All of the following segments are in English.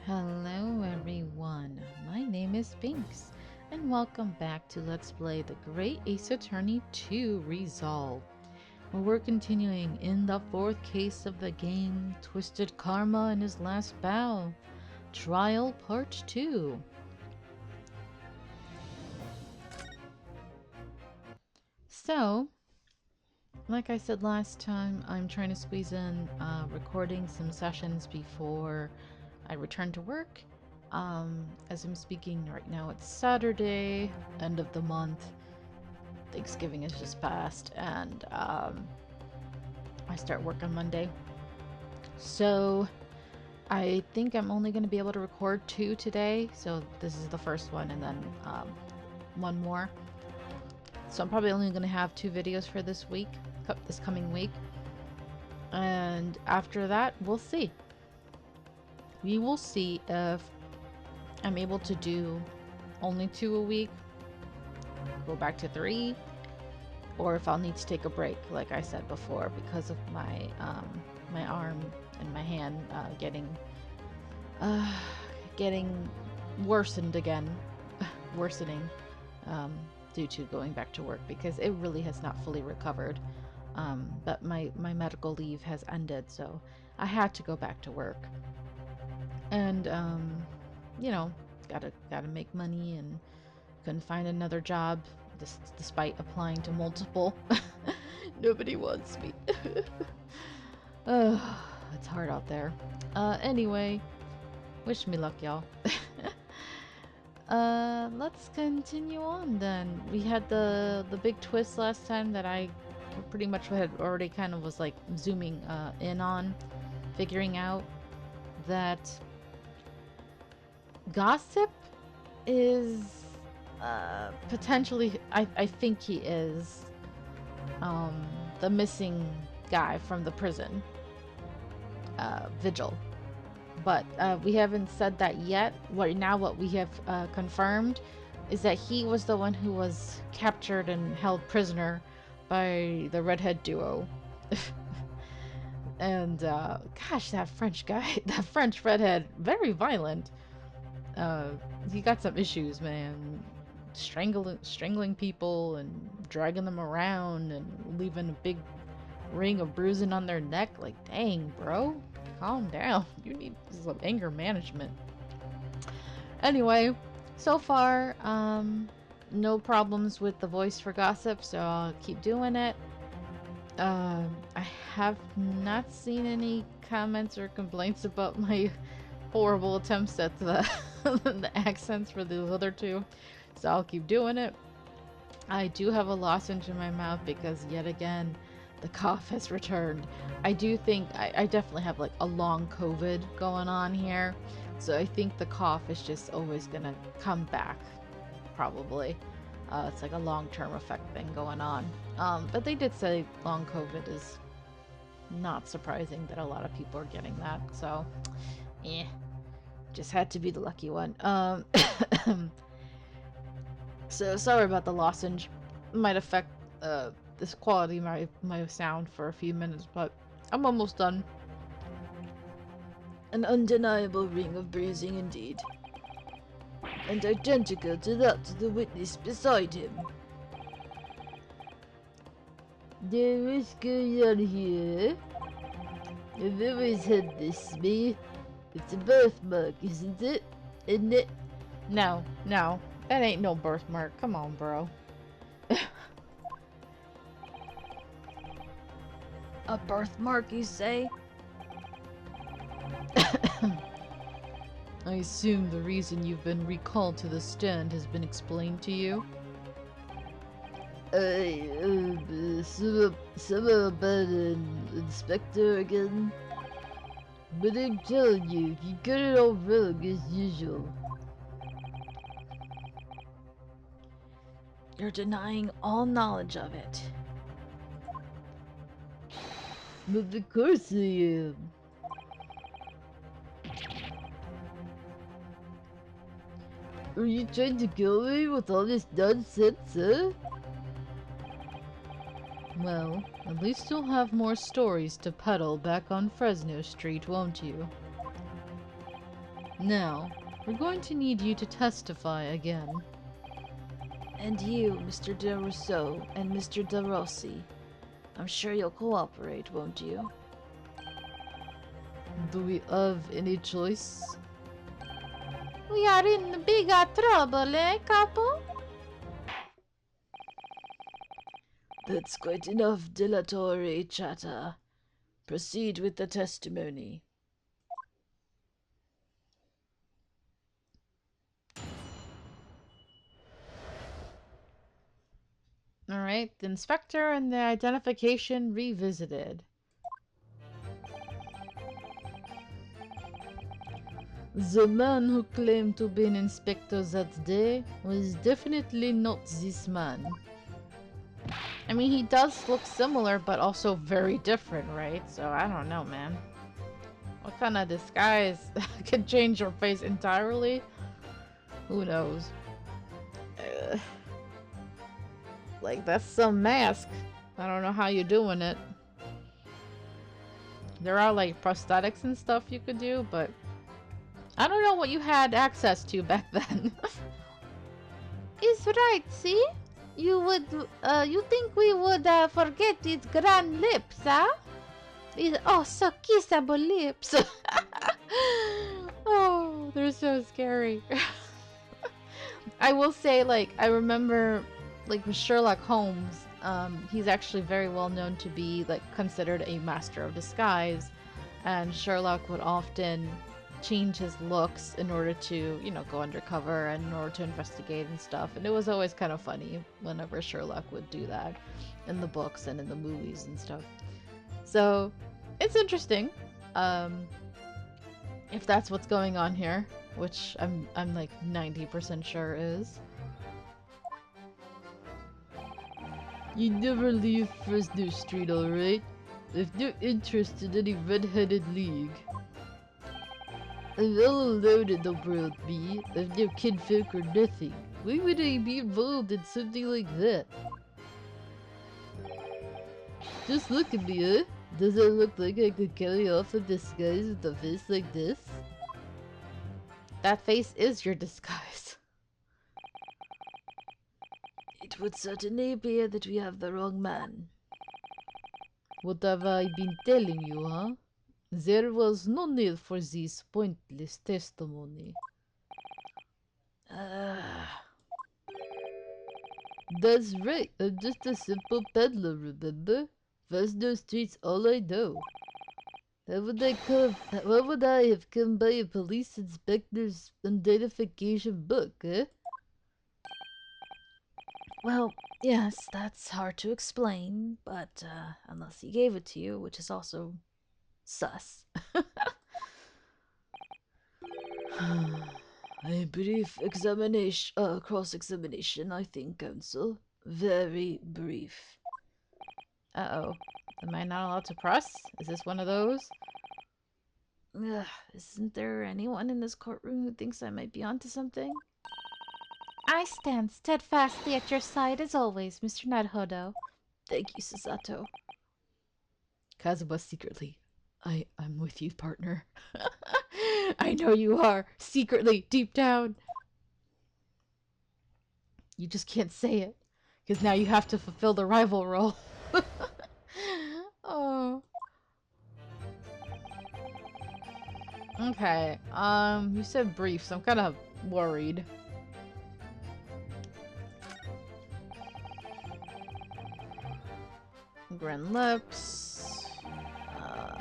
Hello everyone, my name is Binks, and welcome back to Let's Play The Great Ace Attorney 2 Resolve, where we're continuing in the fourth case of the game, Twisted Karma and His Last Bow, Trial Part 2. So, like I said last time, I'm trying to squeeze in recording some sessions before I return to work. As I'm speaking right now, it's Saturday, end of the month. Thanksgiving has just passed, and I start work on Monday. So I think I'm only going to be able to record 2 today. So this is the first one, and then one more. So I'm probably only going to have 2 videos for this week, this coming week. And after that, we'll see. We will see if I'm able to do only 2 a week, go back to 3, or if I'll need to take a break, like I said before, because of my my arm and my hand getting worsened again, worsening due to going back to work, because it really has not fully recovered. But my medical leave has ended, so I had to go back to work. And you know, gotta make money, and couldn't find another job despite applying to multiple. Nobody wants me. It's hard out there. Anyway, wish me luck, y'all. Let's continue on then. We had the big twist last time that I pretty much had already kind of was like zooming in on, figuring out that Gossip is potentially, I think he is the missing guy from the prison, Vigil. But we haven't said that yet. What we have confirmed is that he was the one who was captured and held prisoner by the redhead duo. And gosh, that French guy, that French redhead, very violent. He got some issues, man. Strangling people and dragging them around and leaving a big ring of bruising on their neck. Like, dang, bro, calm down. You need some anger management. Anyway, so far, no problems with the voice for Gossip, so I'll keep doing it. I have not seen any comments or complaints about my horrible attempts at the the accents for the other 2, so I'll keep doing it. I do have a lozenge in my mouth because yet again the cough has returned. I do think I definitely have like a long COVID going on here, so I think the cough is just always gonna come back, probably. It's like a long-term effect thing going on. But they did say long COVID is not surprising that a lot of people are getting that, so just had to be the lucky one. So sorry about the lozenge. Might affect this quality of my sound for a few minutes, but I'm almost done. An undeniable ring of bruising indeed, and identical to that of the witness beside him. There is going on here. I've always had this, me. It's a birthmark, isn't it? Isn't it? No, that ain't no birthmark. Come on, bro. A birthmark, you say? I assume the reason you've been recalled to the stand has been explained to you? Something about an inspector again? But I'm telling you, you got it all wrong as usual. You're denying all knowledge of it. But of course I am. Are you trying to kill me with all this nonsense, huh? Well, at least you'll have more stories to peddle back on Fresno Street, won't you? Now, we're going to need you to testify again. And you, Mr. De Rousseau and Mr. De Rossi. I'm sure you'll cooperate, won't you? Do we have any choice? We are in big trouble, eh, couple? That's quite enough dilatory chatter. Proceed with the testimony. Alright, the inspector and the identification revisited. The man who claimed to be an inspector that day was definitely not this man. I mean, he does look similar, but also very different, right? So I don't know, man. What kind of disguise could change your face entirely? Who knows? Like, that's some mask. I don't know how you're doing it. There are, like, prosthetics and stuff you could do, but I don't know what you had access to back then. Is right, see? You think we would forget its grand lips, huh? Oh, so kissable lips. Oh, they're so scary. I will say, like, I remember, like, with Sherlock Holmes, he's actually very well known to be, like, considered a master of disguise, and Sherlock would often change his looks in order to, you know, go undercover and in order to investigate and stuff, and it was always kind of funny whenever Sherlock would do that in the books and in the movies and stuff. So, it's interesting, if that's what's going on here, which I'm like 90% sure is. You never leave Fresno Street, alright? I've no interest in any red-headed league. I'm all alone in the world, me. I've no kinfolk or nothing. Why would I be involved in something like that? Just look at me, huh? Does it look like I could carry off a disguise with a face like this? That face is your disguise. It would certainly appear that we have the wrong man. What have I been telling you, huh? There was no need for this pointless testimony. That's right, I'm just a simple peddler, remember? Fresno Street's all I know. How would I have come by a police inspector's identification book, eh? Well, yes, that's hard to explain, but unless he gave it to you, which is also sus. A brief examination, cross-examination, I think, counsel. Very brief. Uh-oh. Am I not allowed to press? Is this one of those? Isn't there anyone in this courtroom who thinks I might be onto something? I stand steadfastly at your side as always, Mr. Naruhodo. Thank you, Susato. Kazuma secretly. I'm with you, partner. I know you are. Secretly, deep down. You just can't say it. Because now you have to fulfill the rival role. Oh. Okay. You said brief, so I'm kind of worried. Grin lips.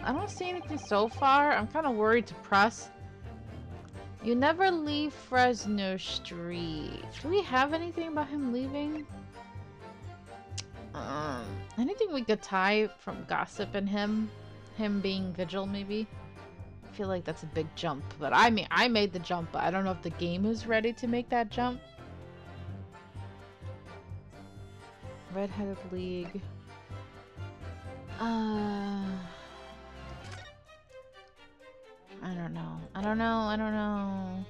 I don't see anything so far. I'm kind of worried to press. You never leave Fresno Street. Do we have anything about him leaving? Anything we could tie from gossip and him? Him being Vigil, maybe? I feel like that's a big jump, but I mean, I made the jump, but I don't know if the game is ready to make that jump. Red-Headed League. I don't know. I don't know.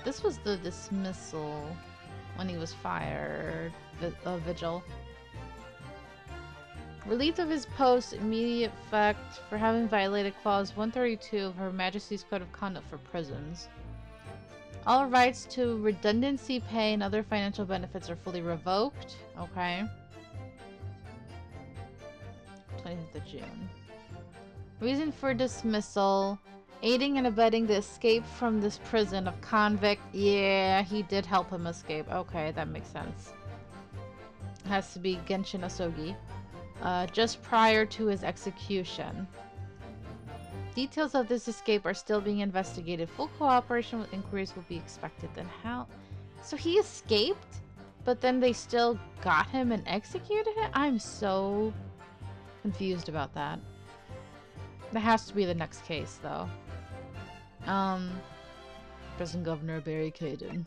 This was the dismissal when he was fired. Vigil. Relief of his post, immediate effect for having violated Clause 132 of Her Majesty's Code of Conduct for Prisons. All rights to redundancy pay and other financial benefits are fully revoked. Okay. 20th of June. Reason for dismissal. Aiding and abetting the escape from this prison of convict. Yeah, he did help him escape. Okay, that makes sense. Has to be Genshin Asogi. Just prior to his execution. Details of this escape are still being investigated. Full cooperation with inquiries will be expected. Then how? So he escaped, but then they still got him and executed him? I'm so confused about that. That has to be the next case, though. Prison Governor Barry Caden.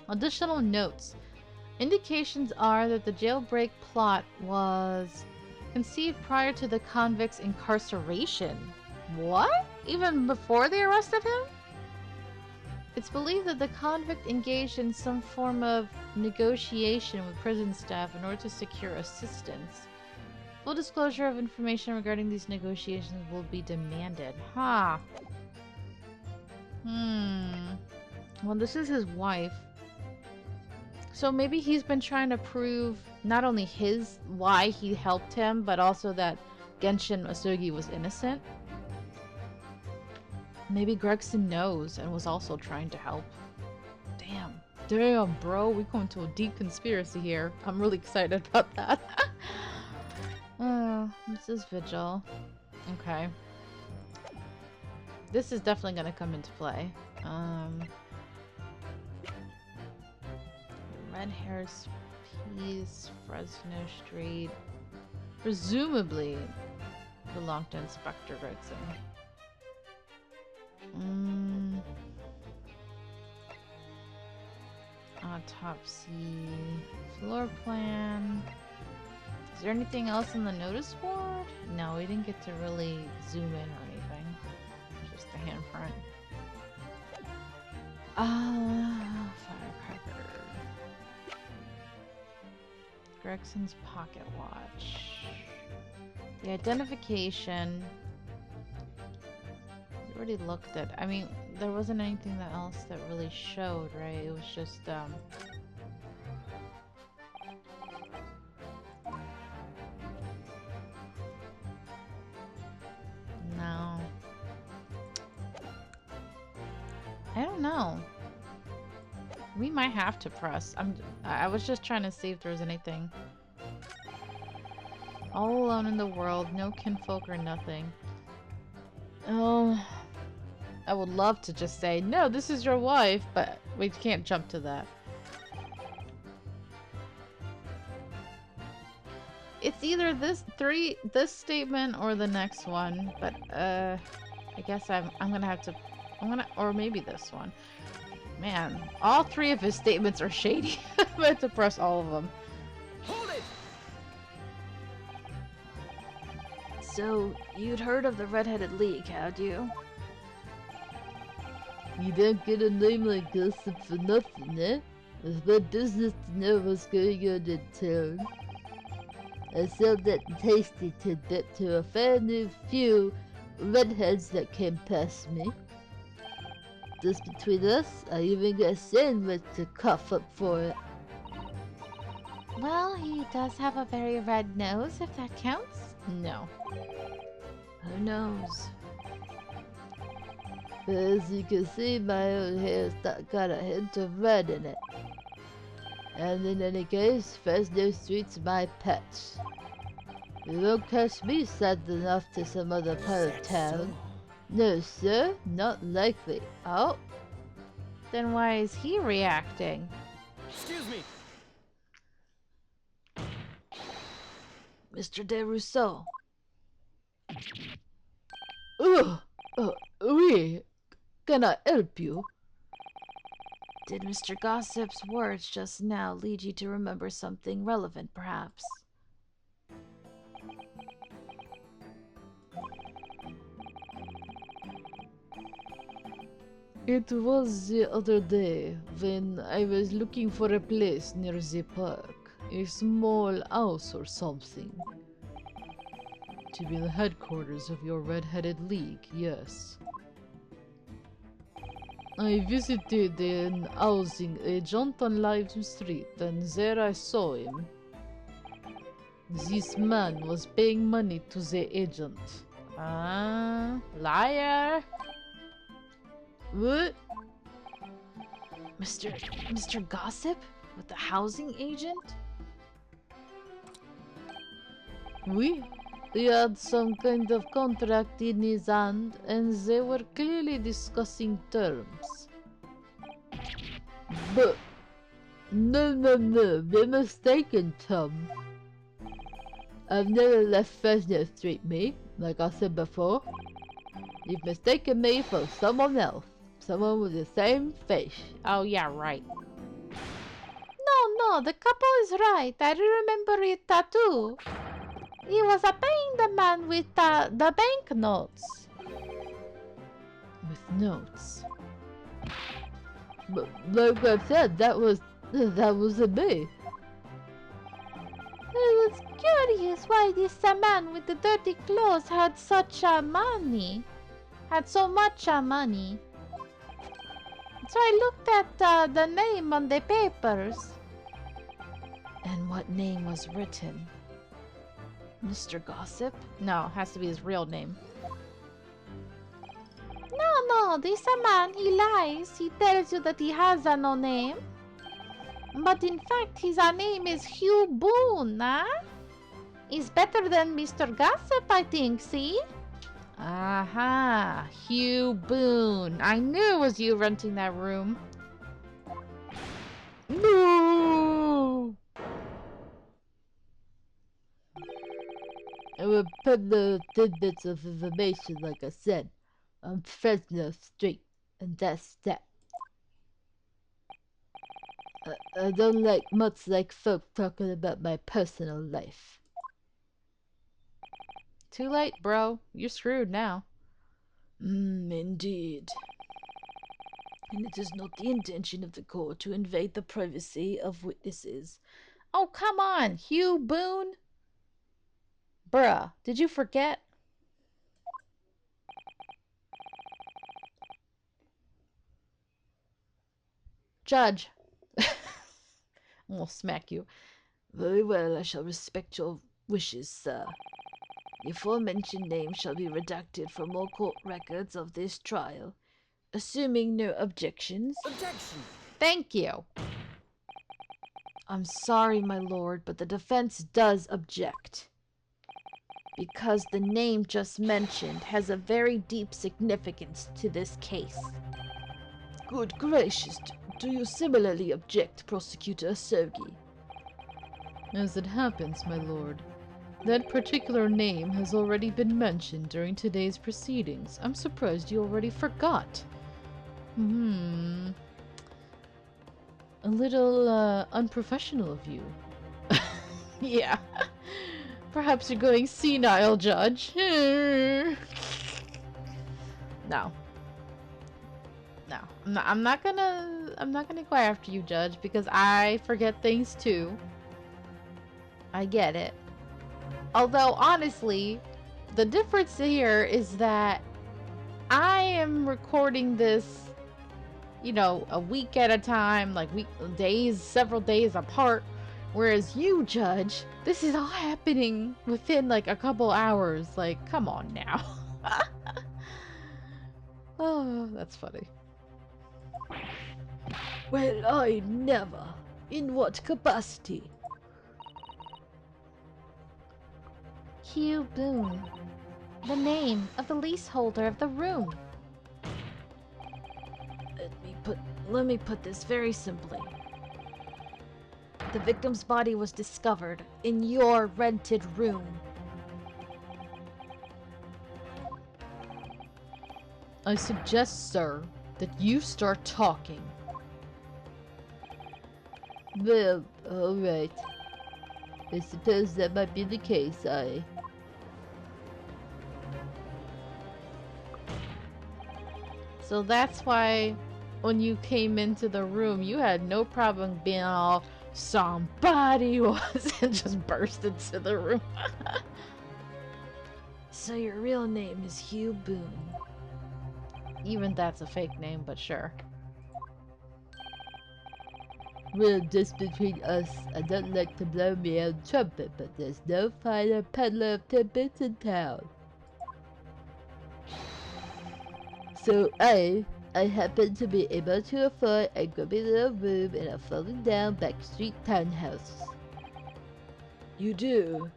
Additional notes. Indications are that the jailbreak plot was conceived prior to the convict's incarceration. What? Even before they arrested him? It's believed that the convict engaged in some form of negotiation with prison staff in order to secure assistance. Full disclosure of information regarding these negotiations will be demanded. Ha! Well, this is his wife. So maybe he's been trying to prove not only why he helped him, but also that Genshin Asogi was innocent. Maybe Gregson knows and was also trying to help. Damn. Damn, bro. We're going to a deep conspiracy here. I'm really excited about that. Oh, this is Vigil. Okay. This is definitely going to come into play. Red Hairs Peace, Fresno Street. Presumably belonged to Inspector Gregson. Autopsy. Floor plan. Is there anything else on the notice board? No, we didn't get to really zoom in or anything. Just the handprint. Firecracker. Gregson's pocket watch. The identification. We already looked at. I mean, there wasn't anything else that really showed, right? It was just no. I don't know. We might have to press. I was just trying to see if there was anything. All alone in the world, no kinfolk or nothing. I would love to just say, no, this is your wife, but we can't jump to that. It's either this statement or the next one, but I guess I'm gonna have to, or maybe this one. Man, all three of his statements are shady. I'm gonna have to press all of them. Hold it! So, you'd heard of the Red-Headed League, had you? You don't get a name like Gossip for nothing, eh? It's my business to know what's going on in town. I sell that tasty tidbit to a fair new few redheads that came past me. Just between us, I even got a sandwich to cough up for it. Well, he does have a very red nose, if that counts. No. Who knows? As you can see, my own hair's got a hint of red in it. And in any case, Fresno Street's my patch. You won't catch me sending off to some other part of town. No, sir, not likely. Oh. Then why is he reacting? Excuse me. Mr. De Rousseau. Oui. Can I help you? Did Mr. Gossip's words just now lead you to remember something relevant, perhaps? It was the other day when I was looking for a place near the park. A small house or something. to be the headquarters of your Red-Headed League, yes. I visited an housing agent on Live Street, and there I saw him. This man was paying money to the agent. Liar! What? Mr. Gossip? With the housing agent? Oui. He had some kind of contract in his hand, and they were clearly discussing terms. But... No, you're mistaken, Tom. I've never left Fresno Street, me, like I said before. You've mistaken me for someone else. Someone with the same face. Oh, yeah, right. No, the couple is right. I remember it too. He was paying the man with the banknotes. With notes. But like I said, that wasn't me. I was curious why this man with the dirty clothes had such money. Had so much money. So I looked at the name on the papers. And what name was written? Mr. Gossip? No, has to be his real name. No, this man, he lies. He tells you that he has no name. But in fact, his name is Hugh Boone, huh? He's better than Mr. Gossip, I think, see? Aha, Hugh Boone. I knew it was you renting that room. No! I will put the tidbits of information, like I said, on Fresno Street, and that's that. I don't like much like folk talking about my personal life. Too late, bro. You're screwed now. Indeed. And it is not the intention of the court to invade the privacy of witnesses. Oh, come on, Hugh Boone. Bruh, did you forget? Judge. I'm gonna smack you. Very well, I shall respect your wishes, sir. The aforementioned name shall be redacted from all court records of this trial, assuming no objections. Objection! Thank you. I'm sorry, my lord, but the defense does object. Because the name just mentioned has a very deep significance to this case. Good gracious, do you similarly object, Prosecutor Sogi? As it happens, my lord, that particular name has already been mentioned during today's proceedings. I'm surprised you already forgot. A little, unprofessional of you. Yeah. Perhaps you're going senile, Judge. No. I'm not gonna go after you, Judge, because I forget things too. I get it. Although, honestly, the difference here is that I am recording this, you know, a week at a time, like several days apart. Whereas you, Judge, this is all happening within like a couple hours. Like, come on now. Oh, that's funny. Well, I never. In what capacity? Hugh Boone. The name of the leaseholder of the room. Let me put this very simply. The victim's body was discovered in your rented room. I suggest, sir, that you start talking. Well, alright. I suppose that might be the case, So that's why when you came into the room, you had no problem being all, somebody was, and just burst into the room. So your real name is Hugh Boone. Even that's a fake name, but sure. Well, just between us, I don't like to blow my own trumpet, but there's no finer peddler of tidbits in town. So I happen to be able to afford a grubby little room in a falling down backstreet townhouse. You do?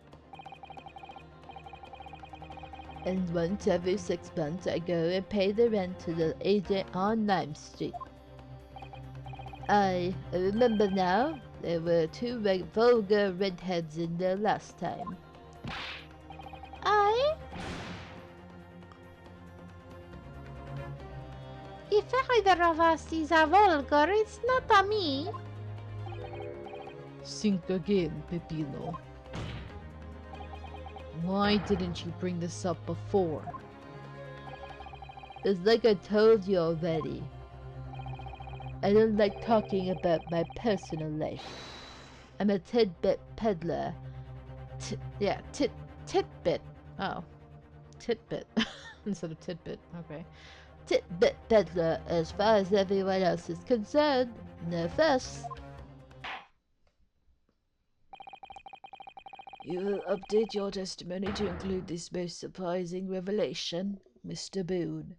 And once every 6 months I go and pay the rent to the agent on Lime Street. I remember now, there were two vulgar redheads in there last time. I? If either of us is a vulgar, it's not a me. Think again, Pepino. Why didn't you bring this up before? It's like I told you already. I don't like talking about my personal life. I'm a tidbit peddler. Titbit. Oh. Titbit. Instead of tidbit. Okay. Tidbit peddler as far as everyone else is concerned. No fuss. You will update your testimony to include this most surprising revelation, Mr. Boone.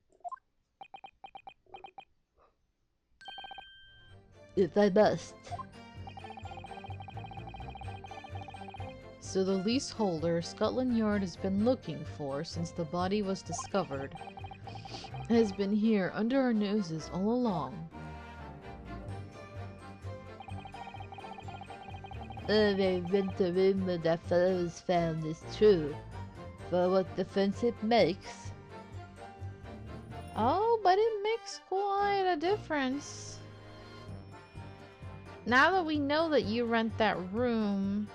If I must. So the leaseholder Scotland Yard has been looking for since the body was discovered has been here under our noses all along. The winter room where that fellow was found is true. For what difference it makes. Oh, but it makes quite a difference. Now that we know that you rent that room,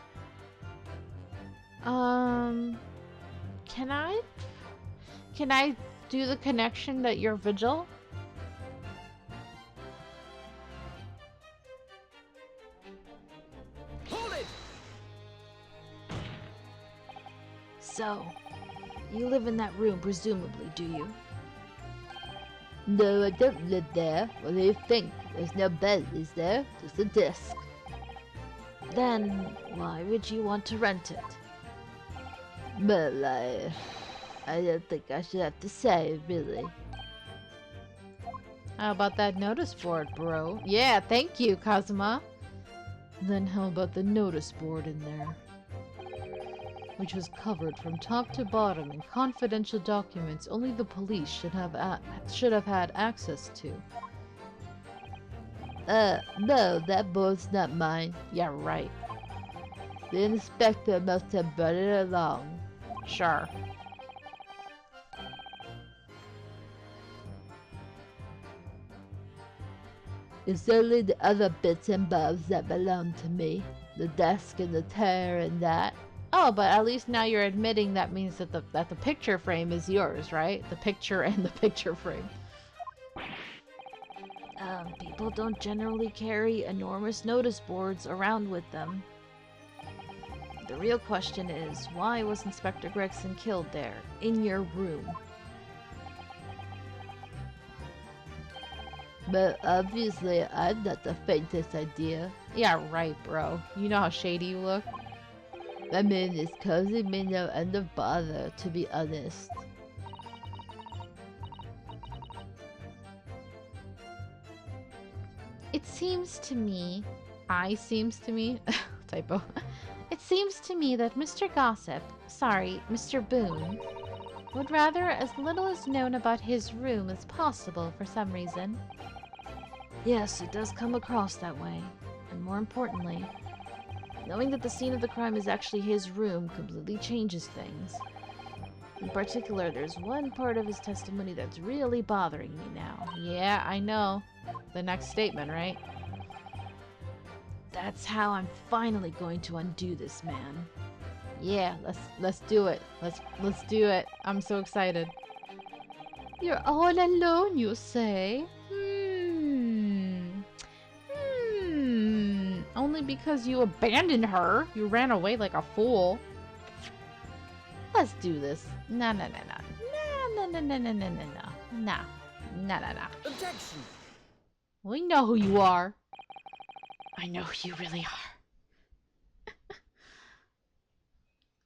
can I do the connection that you're Vigil? Hold it! So, you live in that room, presumably, do you? No, I don't live there. What do you think? There's no bed, is there? Just a desk. Then, why would you want to rent it? Well, I don't think I should have to say, really. How about that notice board, bro? Yeah, thank you, Kazuma. Then how about the notice board in there? Which was covered from top to bottom in confidential documents only the police should have had access to. No, that board's not mine. Yeah, right. The inspector must have brought it along. Sure. It's only the other bits and bobs that belong to me. The desk and the chair and that. Oh, but at least now you're admitting that means that the picture frame is yours, right? The picture and the picture frame. People don't generally carry enormous notice boards around with them. The real question is, why was Inspector Gregson killed there, in your room? But obviously, I've not the faintest idea. Yeah, right, bro. You know how shady you look? I mean, it's causing me no end of bother, to be honest. It seems to me, typo. it seems to me that Mr. Gossip, sorry, Mr. Boone, would rather as little is known about his room as possible for some reason. Yes, it does come across that way. And more importantly, knowing that the scene of the crime is actually his room completely changes things. In particular, there's one part of his testimony that's really bothering me now. Yeah, I know. The next statement, right? That's how I'm finally going to undo this man. Yeah, let's do it. Let's do it. I'm so excited. You're all alone, you say? Only because you abandoned her. You ran away like a fool. Let's do this. No. No. Objection! We know who you are. I know who you really are.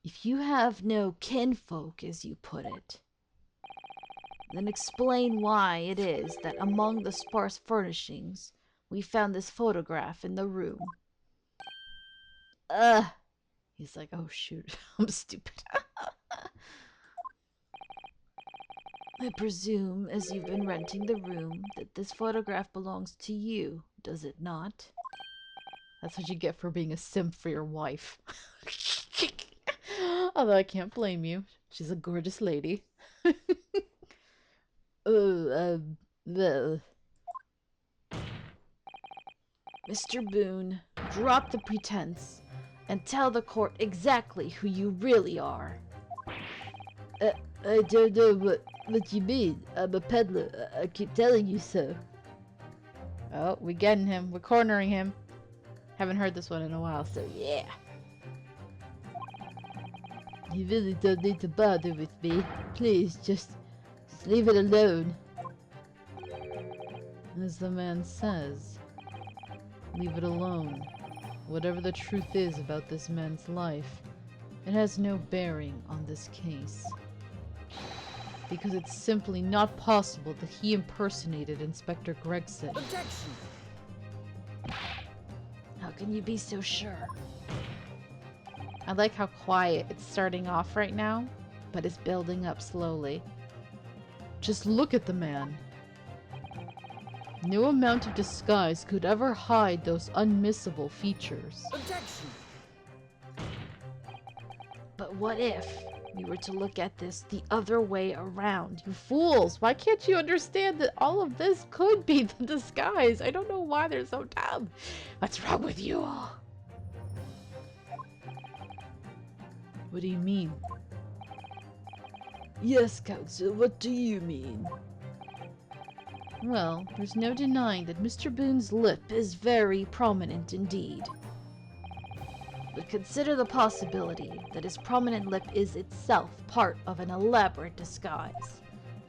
If you have no kinfolk, as you put it, then explain why it is that among the sparse furnishings we found this photograph in the room. He's like, oh shoot, I'm stupid. I presume, as you've been renting the room, that this photograph belongs to you, does it not? That's what you get for being a simp for your wife. Although I can't blame you. She's a gorgeous lady. Oh, well, Mr. Boone, drop the pretense and tell the court exactly who you really are. I don't know what you mean. I'm a peddler. I keep telling you so. Oh, we're getting him. We're cornering him. Haven't heard this one in a while, so yeah. You really don't need to bother with me. Please, just leave it alone. As the man says, leave it alone. Whatever the truth is about this man's life, it has no bearing on this case. Because it's simply not possible that he impersonated Inspector Gregson. Objection! How can you be so sure? I like how quiet it's starting off right now, but it's building up slowly. Just look at the man. No amount of disguise could ever hide those unmissable features. Objection! But what if we were to look at this the other way around? You fools! Why can't you understand that all of this could be the disguise? I don't know why they're so dumb. What's wrong with you all? What do you mean? Yes, Counsel, what do you mean? Well, there's no denying that Mr. Boone's lip Is very prominent indeed. But consider the possibility that his prominent lip is itself part of an elaborate disguise.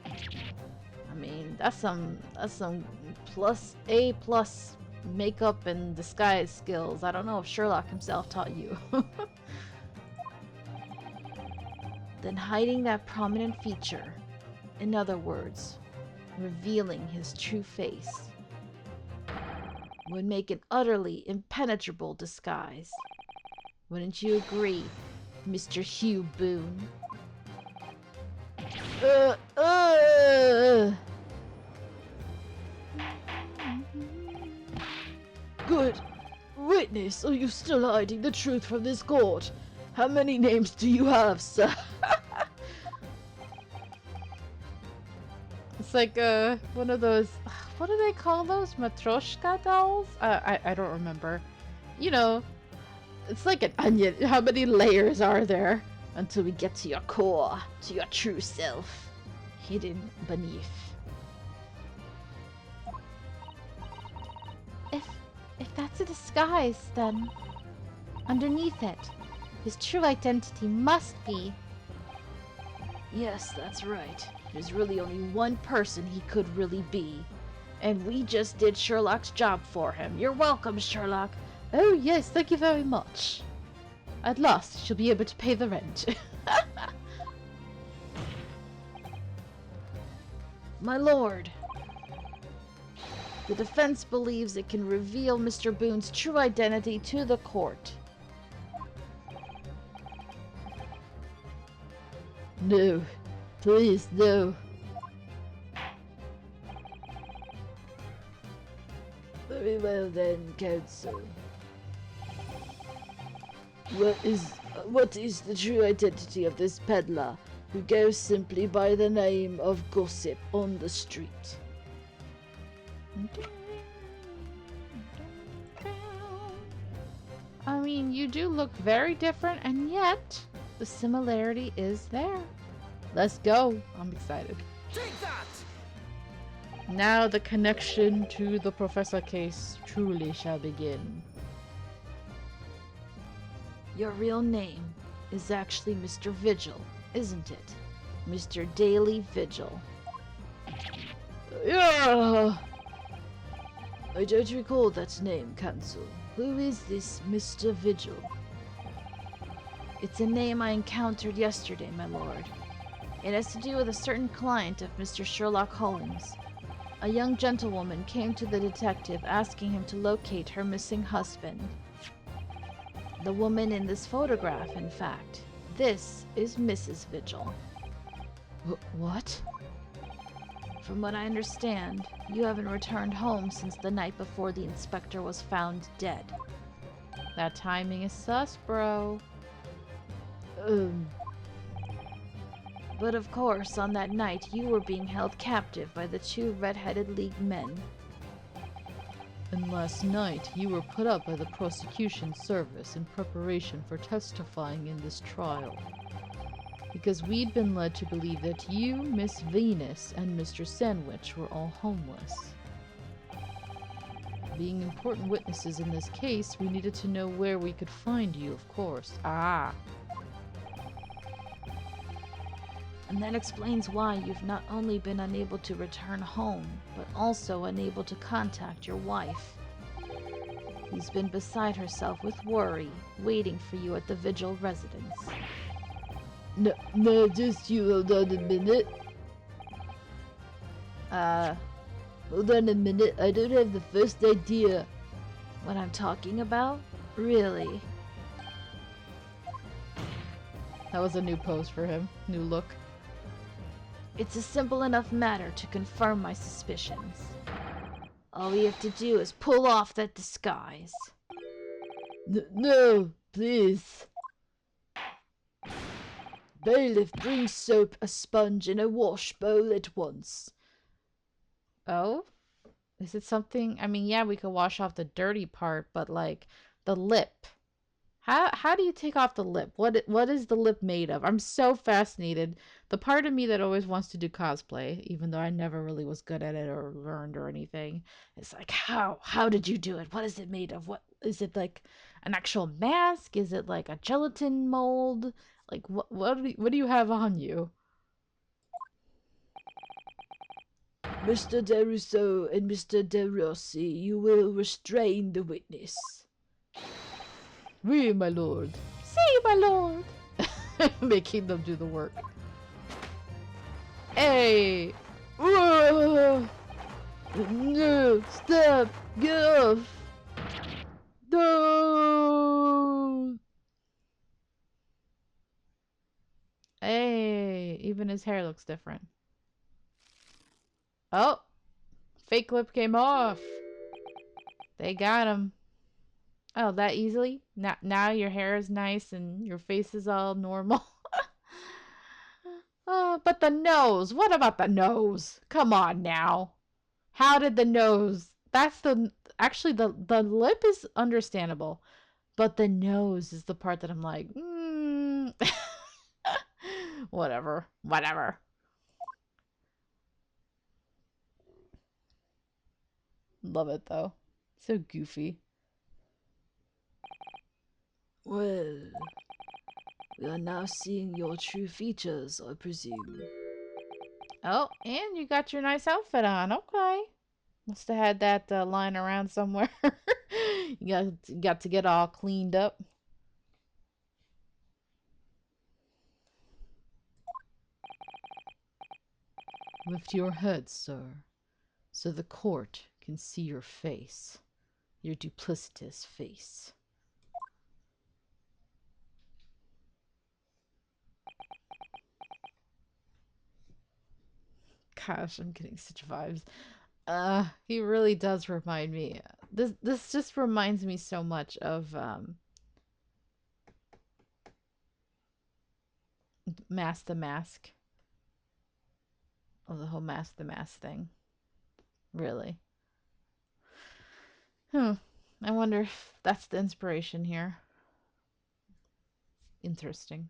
I mean, that's some plus A+ makeup and disguise skills. I don't know if Sherlock himself taught you. Then hiding that prominent feature, in other words, revealing his true face, would make an utterly impenetrable disguise. Wouldn't you agree, Mr. Hugh Boone? Good. Witness, are you still hiding the truth from this court? How many names do you have, sir? It's like one of those, what do they call those? Matryoshka dolls? I don't remember. You know, it's like an onion. How many layers are there until we get to your core, to your true self, hidden beneath? If that's a disguise, then underneath it, his true identity must be. Yes, that's right. There's really only one person he could really be. And we just did Sherlock's job for him. You're welcome, Sherlock. Oh yes, thank you very much. At last, she'll be able to pay the rent. My lord, the defense believes it can reveal Mr. Boone's true identity to the court. No. Please, no. Very well then, Counsel. What is the true identity of this peddler who goes simply by the name of Gossip on the street? I mean, you do look very different, and yet the similarity is there. Let's go. I'm excited. Take that! Now the connection to the Professor case truly shall begin. Your real name is actually Mr. Vigil, isn't it? Mr. Daily Vigil. Yeah! I don't recall that name, Council. Who is this Mr. Vigil? It's a name I encountered yesterday, my lord. It has to do with a certain client of Mr. Sherlock Holmes. A young gentlewoman came to the detective asking him to locate her missing husband. The woman in this photograph, in fact. This is Mrs. Vigil. What? From what I understand, you haven't returned home since the night before the inspector was found dead. That timing is sus, bro. But of course, on that night, you were being held captive by the two red-headed League men. And last night, you were put up by the prosecution service in preparation for testifying in this trial. Because we'd been led to believe that you, Miss Venus, and Mr. Sandwich were all homeless. Being important witnesses in this case, we needed to know where we could find you, of course. Ah. And that explains why you've not only been unable to return home, but also unable to contact your wife. She's been beside herself with worry, waiting for you at the Vigil residence. No, just you hold on a minute. Hold on a minute, I don't have the first idea. What I'm talking about? Really? That was a new pose for him. New look. It's a simple enough matter to confirm my suspicions. All we have to do is pull off that disguise. No, please. Bailiff, bring soap, a sponge, and a wash bowl at once. Oh? Is it something? I mean, yeah, we could wash off the dirty part, but like the lip. How do you take off the lip? What is the lip made of? I'm so fascinated. The part of me that always wants to do cosplay, even though I never really was good at it or learned or anything, it's like how did you do it? What is it made of? What is it, like an actual mask? Is it like a gelatin mold? Like what do you have on you? Mr. Derusso and Mr. De Rossi, you will restrain the witness. Oui, my lord. See, my lord. Making them do the work. Hey. No, stop, get off. No. Hey, even his hair looks different. Oh, fake lip came off. They got him. Oh, that easily? Now your hair is nice and your face is all normal. Oh, but the nose. What about the nose? Come on now. How did the nose? That's the actually the lip is understandable, but the nose is the part that I'm like, whatever. Love it though. So goofy. Well, we are now seeing your true features, I presume. Oh, and you got your nice outfit on. Okay. Must have had that lying around somewhere. You got to get all cleaned up. Lift your head, sir, so the court can see your face. Your duplicitous face. Gosh, I'm getting such vibes. He really does remind me. This just reminds me so much of Mask the Mask. Oh, the whole Mask the Mask thing. Really. I wonder if that's the inspiration here. Interesting.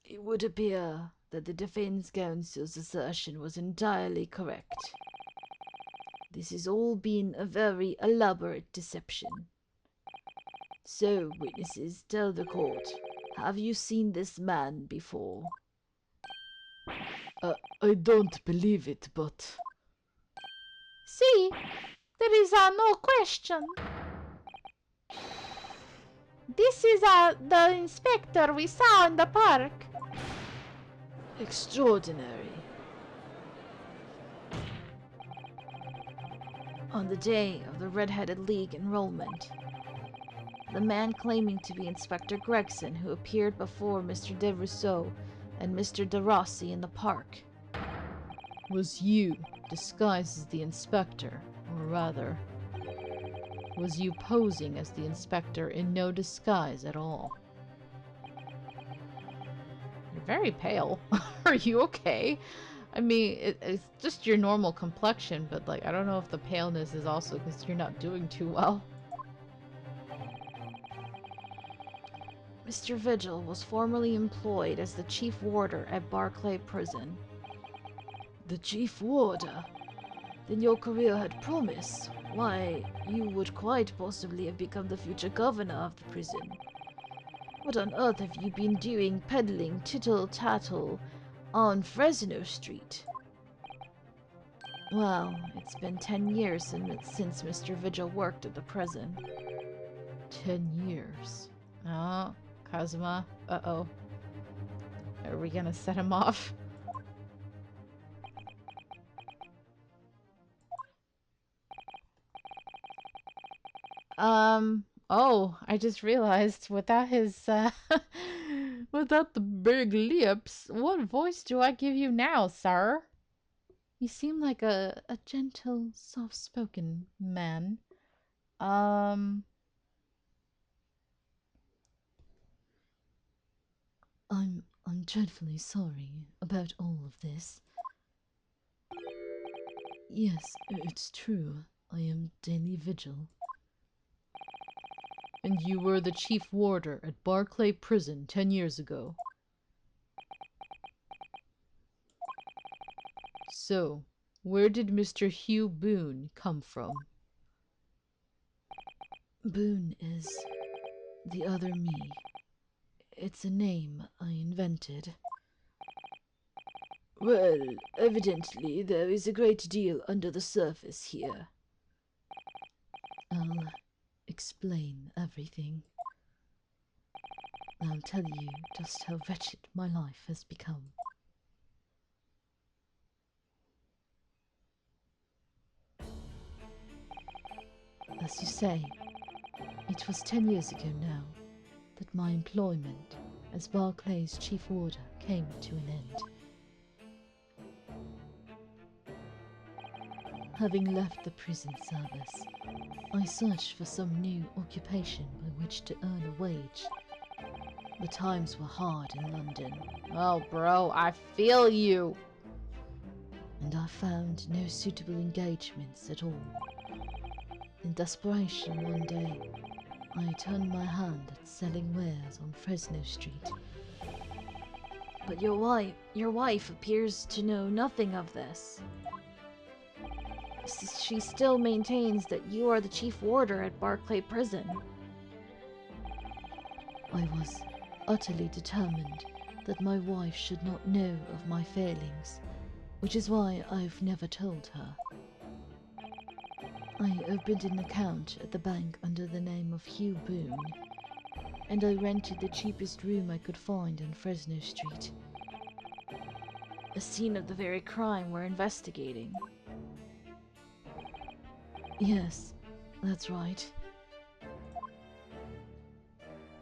It would appear that the defense counsel's assertion was entirely correct. This has all been a very elaborate deception. So, witnesses, tell the court. Have you seen this man before? I don't believe it, but... See, there is no question. This is the inspector we saw in the park. Extraordinary. On the day of the Red-Headed League enrollment, the man claiming to be Inspector Gregson who appeared before Mr. De Rousseau and Mr. De Rossi in the park Was you disguised as the inspector, or rather, was you posing as the inspector in no disguise at all? You're very pale. Are you okay? I mean, it's just your normal complexion, but like, I don't know if the paleness is also because you're not doing too well. Mr. Vigil was formerly employed as the chief warder at Barclay Prison. The chief warder? Then your career had promise. Why, you would quite possibly have become the future governor of the prison. What on earth have you been doing peddling tittle-tattle on Fresno Street? Well, it's been 10 years since Mr. Vigil worked at the prison. 10 years. Oh, Kazuma. Uh-oh. Are we gonna set him off? Oh, I just realized without his, without the big lips, what voice do I give you now, sir? You seem like a gentle, soft-spoken man. I'm dreadfully sorry about all of this. Yes, it's true. I am Daily Vigil. And you were the chief warder at Barclay Prison 10 years ago. So, where did Mr. Hugh Boone come from? Boone is the other me. It's a name I invented. Well, evidently there is a great deal under the surface here. I'll explain everything. I'll tell you just how wretched my life has become. As you say, it was 10 years ago now that my employment as Barclay's chief warder came to an end. Having left the prison service, I searched for some new occupation by which to earn a wage. The times were hard in London, Oh, bro, I feel you. and I found no suitable engagements at all. In desperation one day, I turned my hand at selling wares on Fresno Street. But your wife appears to know nothing of this. She still maintains that you are the chief warder at Barclay Prison. I was utterly determined that my wife should not know of my failings, which is why I've never told her. I opened an account at the bank under the name of Hugh Boone, and I rented the cheapest room I could find on Fresno Street. A scene of the very crime we're investigating. Yes, that's right.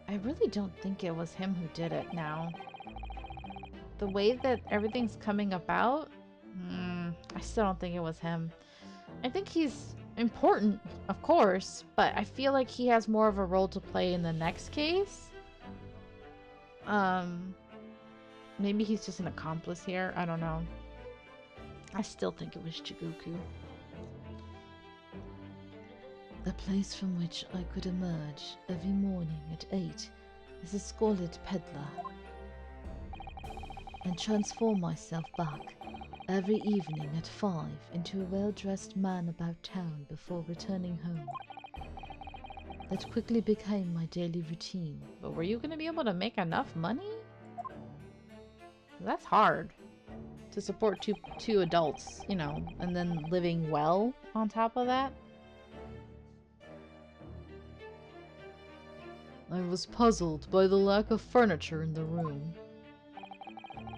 I really don't think it was him who did it now. The way that everything's coming about, I still don't think it was him. I think he's important, of course, but I feel like he has more of a role to play in the next case. Maybe he's just an accomplice here. I don't know. I still think it was Chiguku. A place from which I could emerge every morning at 8 as a squalid peddler, and transform myself back every evening at 5 into a well-dressed man about town before returning home. That quickly became my daily routine. But were you gonna be able to make enough money? That's hard. To support two adults, you know, and then living well on top of that. I was puzzled by the lack of furniture in the room.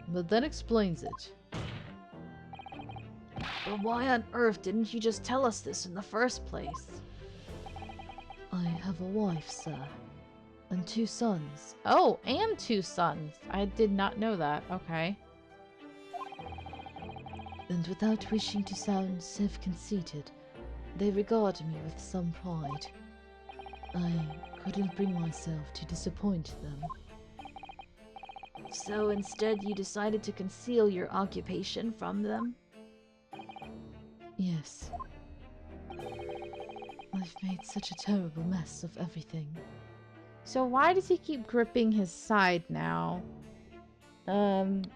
But that explains it. But why on earth didn't you just tell us this in the first place? I have a wife, sir, and 2 sons. Oh, and 2 sons. I did not know that. Okay. And without wishing to sound self-conceited, they regard me with some pride. I couldn't bring myself to disappoint them. So instead you decided to conceal your occupation from them? Yes. I've made such a terrible mess of everything. So why does he keep gripping his side now?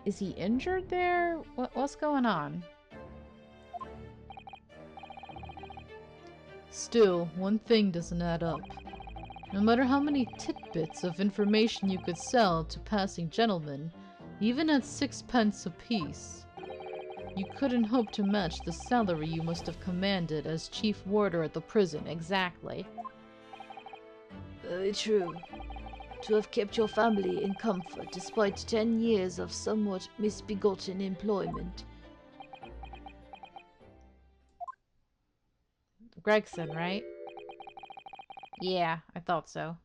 Is he injured there? What's going on? Still, one thing doesn't add up. No matter how many tidbits of information you could sell to passing gentlemen, even at 6 pence apiece, you couldn't hope to match the salary you must have commanded as chief warder at the prison. Exactly. Very true. To have kept your family in comfort despite 10 years of somewhat misbegotten employment. Gregson, right? Yeah, I thought so.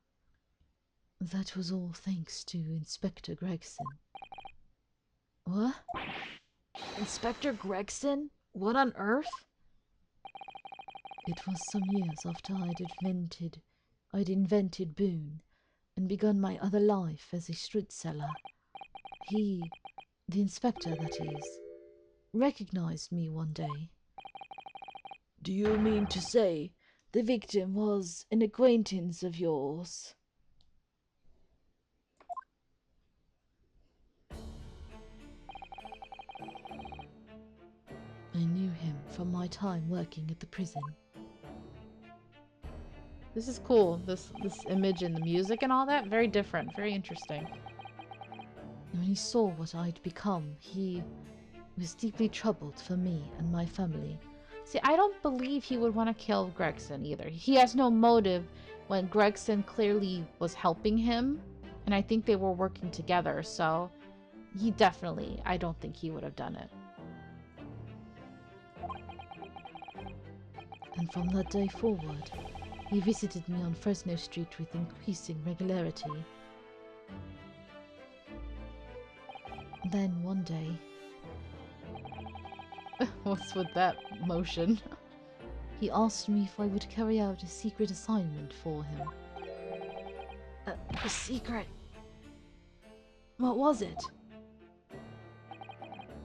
That was all thanks to Inspector Gregson. What? Inspector Gregson? What on earth? It was some years after I'd invented Boone, and begun my other life as a street seller. He, the inspector that is, recognized me one day. Do you mean to say the victim was an acquaintance of yours? I knew him from my time working at the prison. This is cool. This image and the music and all that, very different, very interesting. When he saw what I'd become, he was deeply troubled for me and my family. See, I don't believe he would want to kill Gregson either. He has no motive when Gregson clearly was helping him, and I think they were working together, so he definitely, I don't think he would have done it. And from that day forward, he visited me on Fresno Street with increasing regularity. Then one day... What's with that motion? He asked me if I would carry out a secret assignment for him. A secret? What was it?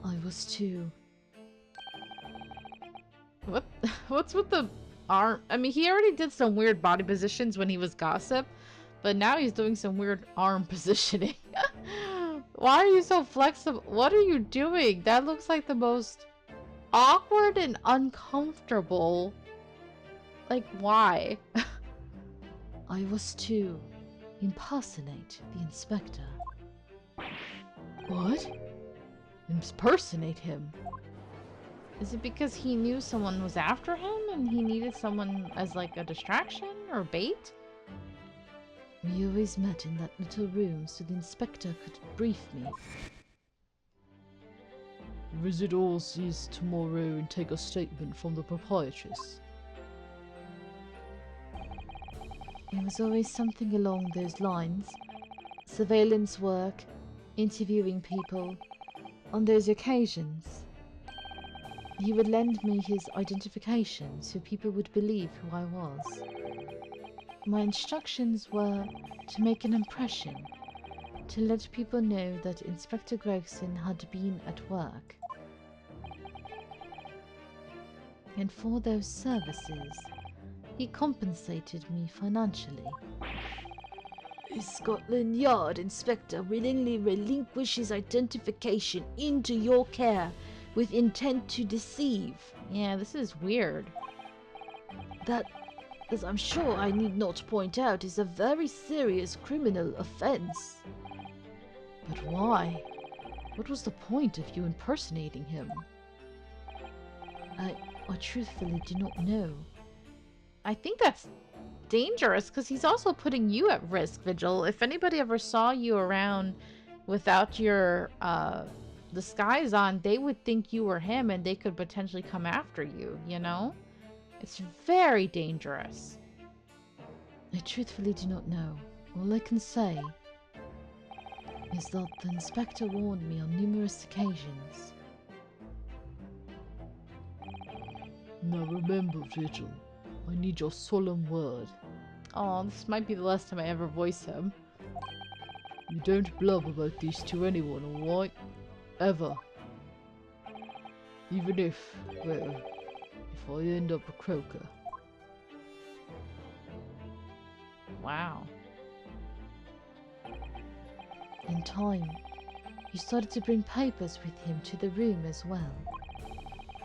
I was to... What's with the arm? I mean, he already did some weird body positions when he was Gossip, but now he's doing some weird arm positioning. Why are you so flexible? What are you doing? That looks like the most awkward and uncomfortable. Like, why? I was to impersonate the inspector. What? Impersonate him? Is it because he knew someone was after him and he needed someone as like a distraction or bait? We always met in that little room so the inspector could brief me. Visit Allseas tomorrow and take a statement from the proprietress. It was always something along those lines. Surveillance work, interviewing people. On those occasions, he would lend me his identification so people would believe who I was. My instructions were to make an impression, to let people know that Inspector Gregson had been at work. And for those services, he compensated me financially. A Scotland Yard inspector willingly relinquishes identification into your care with intent to deceive. Yeah, this is weird. That as I'm sure I need not point out, is a very serious criminal offense. But why? What was the point of you impersonating him? I truthfully do not know. I think that's dangerous because he's also putting you at risk, Vigil. If anybody ever saw you around without your disguise on, they would think you were him and they could potentially come after you, you know? It's very dangerous. I truthfully do not know. All I can say is that the inspector warned me on numerous occasions. Now remember, Vigil, I need your solemn word. Oh, this might be the last time I ever voice him. You don't blub about this to anyone, alright? Ever. Even if, well, if I end up a croaker. Wow. In time, he started to bring papers with him to the room as well.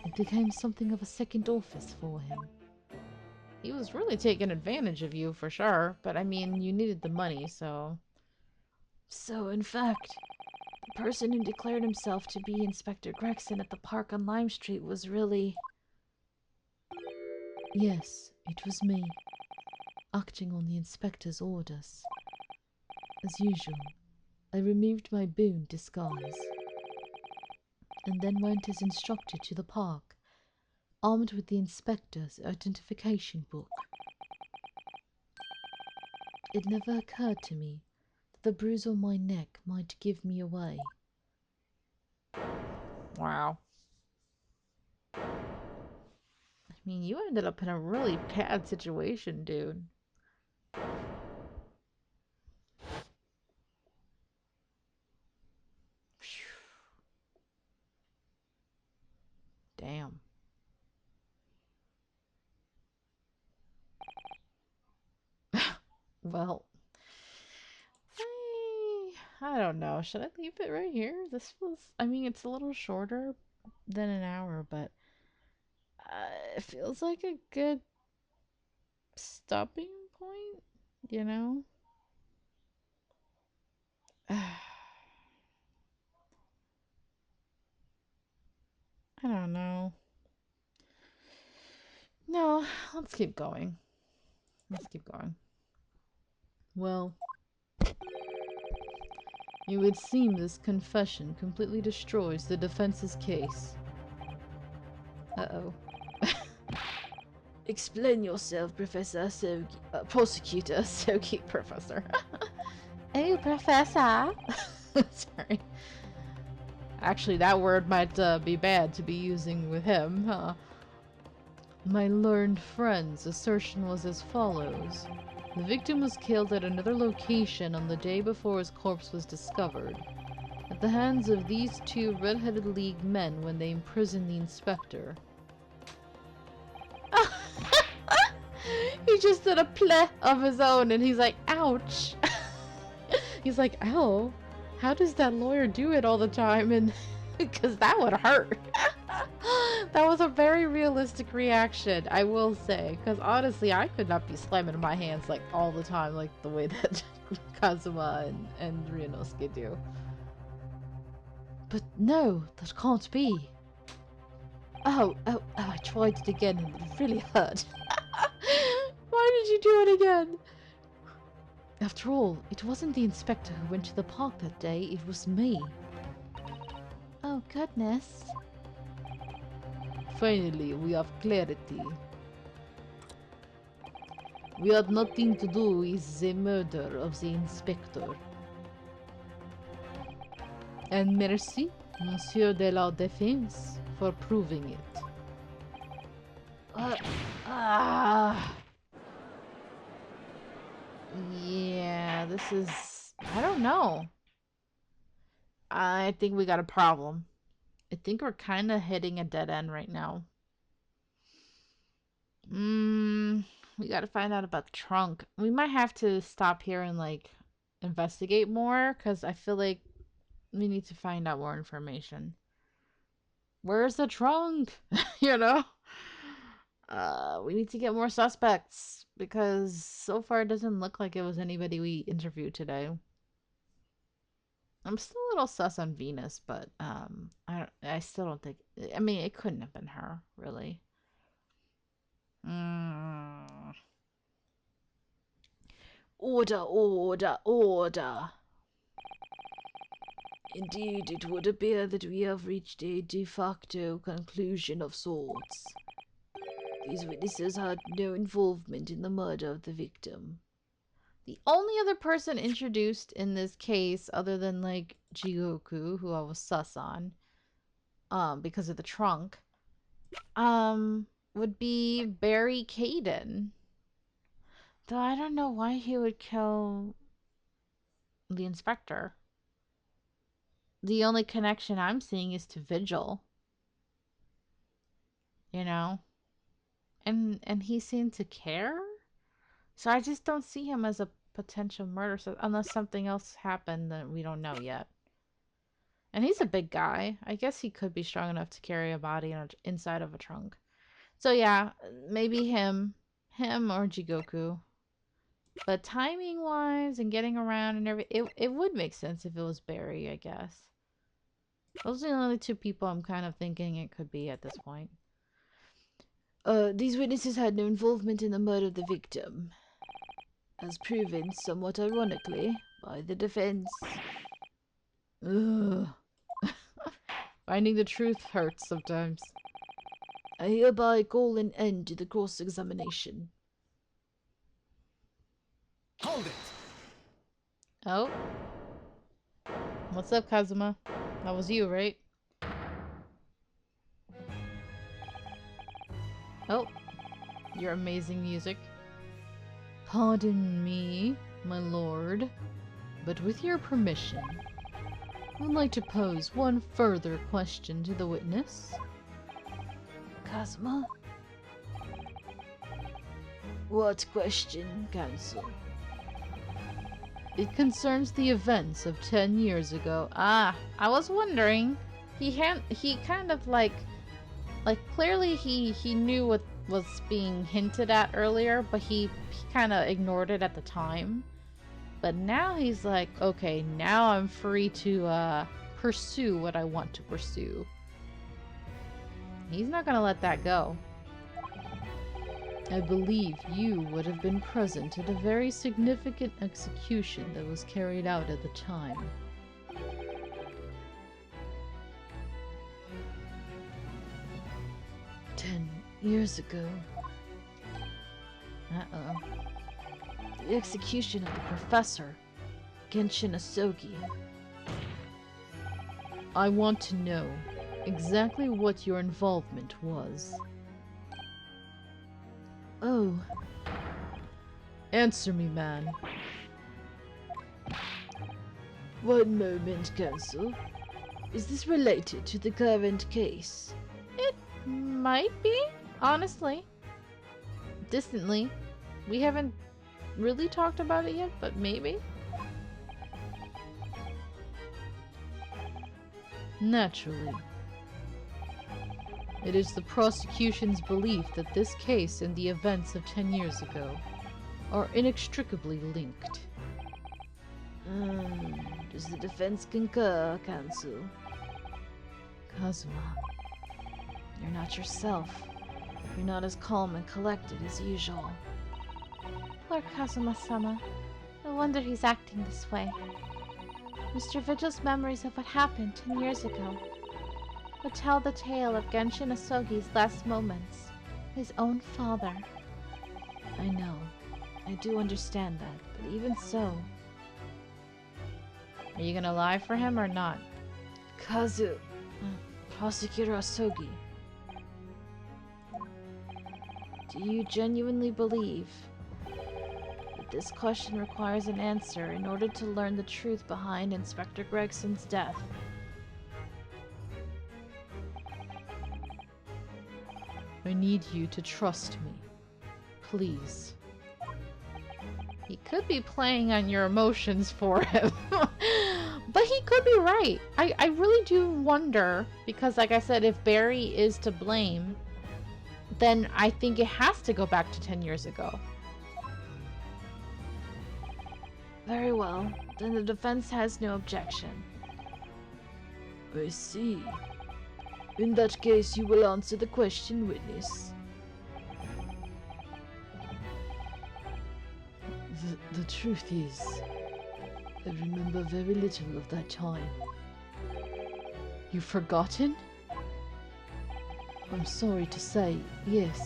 It became something of a second office for him. He was really taking advantage of you for sure, but I mean, you needed the money, so... So, in fact, the person who declared himself to be Inspector Gregson at the park on Lime Street was really... Yes, it was me, acting on the inspector's orders. As usual, I removed my boon disguise, and then went as instructed to the park, armed with the inspector's identification book. It never occurred to me that the bruise on my neck might give me away. Wow. I mean, you ended up in a really bad situation, dude. Phew. Damn. Well, I don't know. Should I leave it right here? This was, I mean, it's a little shorter than an hour, but it feels like a good stopping point, you know? I don't know. No, let's keep going. Let's keep going. Well, it would seem this confession completely destroys the defense's case. Uh-oh. Explain yourself, Prosecutor So cute, Professor. Hey, Professor. Sorry. Actually, that word might be bad to be using with him, huh? My learned friend's assertion was as follows. The victim was killed at another location on the day before his corpse was discovered, at the hands of these two Red-Headed League men when they imprisoned the inspector. He just did a play of his own and he's like, ouch! He's like, ow, how does that lawyer do it all the time? And because that would hurt. That was a very realistic reaction, I will say. Because honestly, I could not be slamming my hands like all the time, like the way that Kazuma and Ryunosuke do. But no, that can't be. Oh, I tried it again and it really hurt. Why did you do it again? After all, it wasn't the inspector who went to the park that day, it was me. Oh, goodness. Finally, we have clarity. We had nothing to do with the murder of the inspector. And merci, Monsieur de la Défense, for proving it. Yeah, this is... I don't know. I think we got a problem. I think we're kind of hitting a dead end right now. We gotta find out about the trunk. We might have to stop here and, like, investigate more, because I feel like we need to find out more information. Where's the trunk? You know? We need to get more suspects because so far it doesn't look like it was anybody we interviewed today. I'm still a little sus on Venus, but I still don't think. I mean, it couldn't have been her, really. Order, order, order. Indeed, it would appear that we have reached a de facto conclusion of sorts. These witnesses had no involvement in the murder of the victim. The only other person introduced in this case, other than like Jigoku, who I was sus on, because of the trunk, would be Barry Caden. Though I don't know why he would kill the inspector. The only connection I'm seeing is to Vigil. You know? And he seemed to care? So I just don't see him as a potential murder, unless something else happened that we don't know yet. And he's a big guy. I guess he could be strong enough to carry a body inside of a trunk. So yeah, maybe him or Jigoku. But timing-wise and getting around and everything, it would make sense if it was Barry, I guess. Those are the only two people I'm kind of thinking it could be at this point. These witnesses had no involvement in the murder of the victim, as proven, somewhat ironically, by the defense. Ugh. Finding the truth hurts sometimes. I hereby call an end to the cross-examination. Hold it! Oh. What's up, Kazuma? That was you, right? Oh. Your amazing music. Pardon me, my lord, but with your permission, I would like to pose one further question to the witness. Kazuma? What question, counsel? It concerns the events of 10 years ago. Ah, I was wondering. He kind of like clearly he knew what was being hinted at earlier, but he kind of ignored it at the time. But now he's like, okay, now I'm free to pursue what I want to pursue. He's not gonna let that go. I believe you would have been present at a very significant execution that was carried out at the time. Years ago. Uh-oh. The execution of the professor, Genshin Asogi. I want to know exactly what your involvement was. Oh. Answer me, man. One moment, counsel. Is this related to the current case? It might be, honestly. Distantly. We haven't really talked about it yet, but maybe. Naturally. It is the prosecution's belief that this case and the events of 10 years ago are inextricably linked. Does the defense concur, counsel? Kazuma. You're not yourself. You're not as calm and collected as usual. Poor Kazuma-sama. No wonder he's acting this way. Mr. Vigil's memories of what happened 10 years ago would tell the tale of Genshin Asogi's last moments. His own father. I know. I do understand that, but even so... Are you gonna lie for him or not? Prosecutor Asogi. Do you genuinely believe that this question requires an answer in order to learn the truth behind Inspector Gregson's death? I need you to trust me. Please. He could be playing on your emotions for him. But he could be right. I really do wonder, because like I said, if Barry is to blame, then I think it has to go back to 10 years ago. Very well. Then the defense has no objection. I see. In that case, you will answer the question, witness. The truth is, I remember very little of that time. You've forgotten? I'm sorry to say, yes.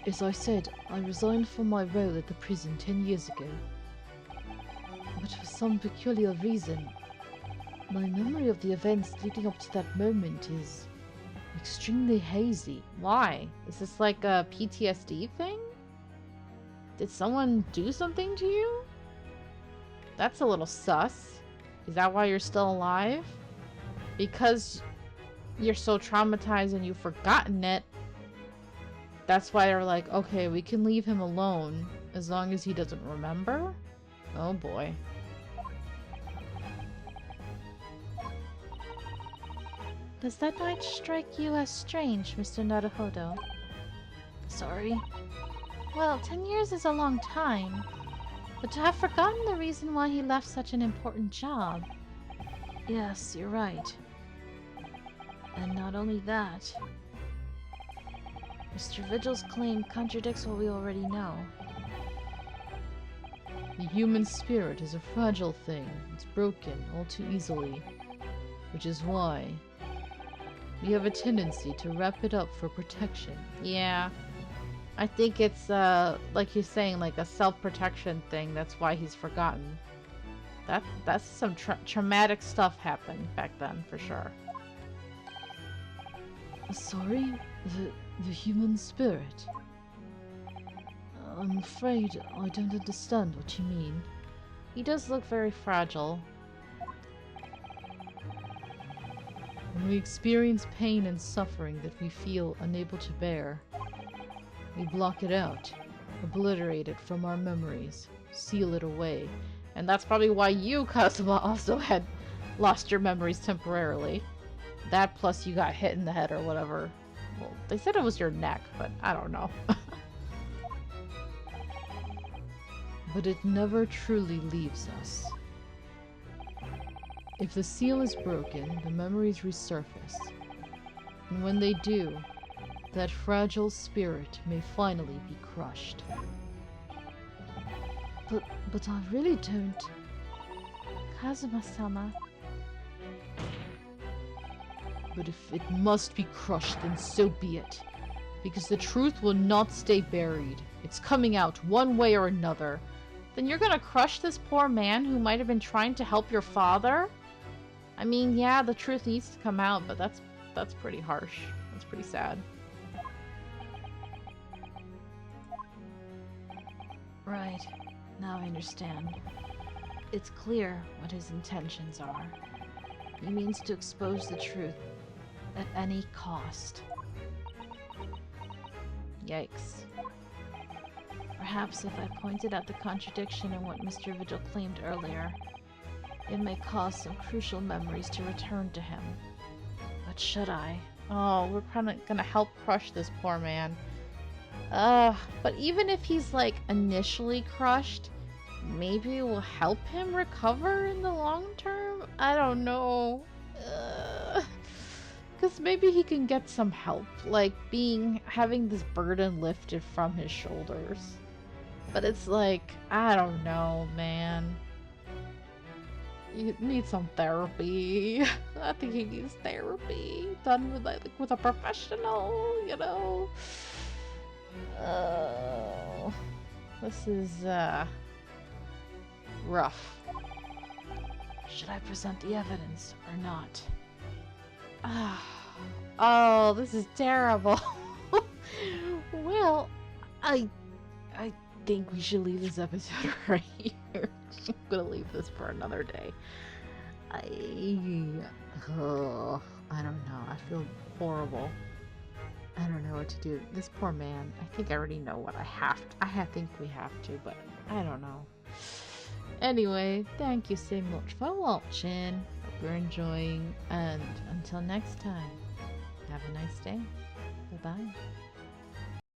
As I said, I resigned from my role at the prison 10 years ago. But for some peculiar reason, my memory of the events leading up to that moment is extremely hazy. Why? Is this like a PTSD thing? Did someone do something to you? That's a little sus. Is that why you're still alive? Because you're so traumatized and you've forgotten it. That's why they're like, okay, we can leave him alone as long as he doesn't remember? Oh boy. Does that night strike you as strange, Mr. Naruhodo? Sorry? Well, 10 years is a long time. But to have forgotten the reason why he left such an important job. Yes, you're right. And not only that, Mr. Vigil's claim contradicts what we already know. The human spirit is a fragile thing. It's broken all too easily. Which is why we have a tendency to wrap it up for protection. Yeah. I think it's, like you're saying, like a self-protection thing. That's why he's forgotten. That's some traumatic stuff happened back then, for sure. Sorry? The human spirit? I'm afraid I don't understand what you mean. He does look very fragile. When we experience pain and suffering that we feel unable to bear, we block it out, obliterate it from our memories, seal it away. And that's probably why you, Kazuma, also had lost your memories temporarily. That plus you got hit in the head or whatever. Well, they said it was your neck, but I don't know. But it never truly leaves us. If the seal is broken, the memories resurface. And when they do, that fragile spirit may finally be crushed. But I really don't... Kazuma-sama. But if it must be crushed, then so be it. Because the truth will not stay buried. It's coming out one way or another. Then you're gonna crush this poor man who might have been trying to help your father? I mean, yeah, the truth needs to come out, but that's pretty harsh. That's pretty sad. Right. Now I understand. It's clear what his intentions are. He means to expose the truth at any cost. Yikes. Perhaps if I pointed out the contradiction in what Mr. Vigil claimed earlier, it may cause some crucial memories to return to him. But should I? Oh, we're probably gonna help crush this poor man. But even if he's like initially crushed, maybe it will help him recover in the long term? I don't know. Because maybe he can get some help, like having this burden lifted from his shoulders. But it's like, I don't know, man. You need some therapy. I think he needs therapy done with with a professional, you know. Oh, this is rough. Should I present the evidence or not? Oh, this is terrible. Well, I think we should leave this episode right here. I'm gonna leave this for another day. I don't know. I feel horrible. I don't know what to do. This poor man. I think I already know what I have to. I think we have to, but I don't know. Anyway, thank you so much for watching. Hope you're enjoying, and until next time, have a nice day. Bye-bye.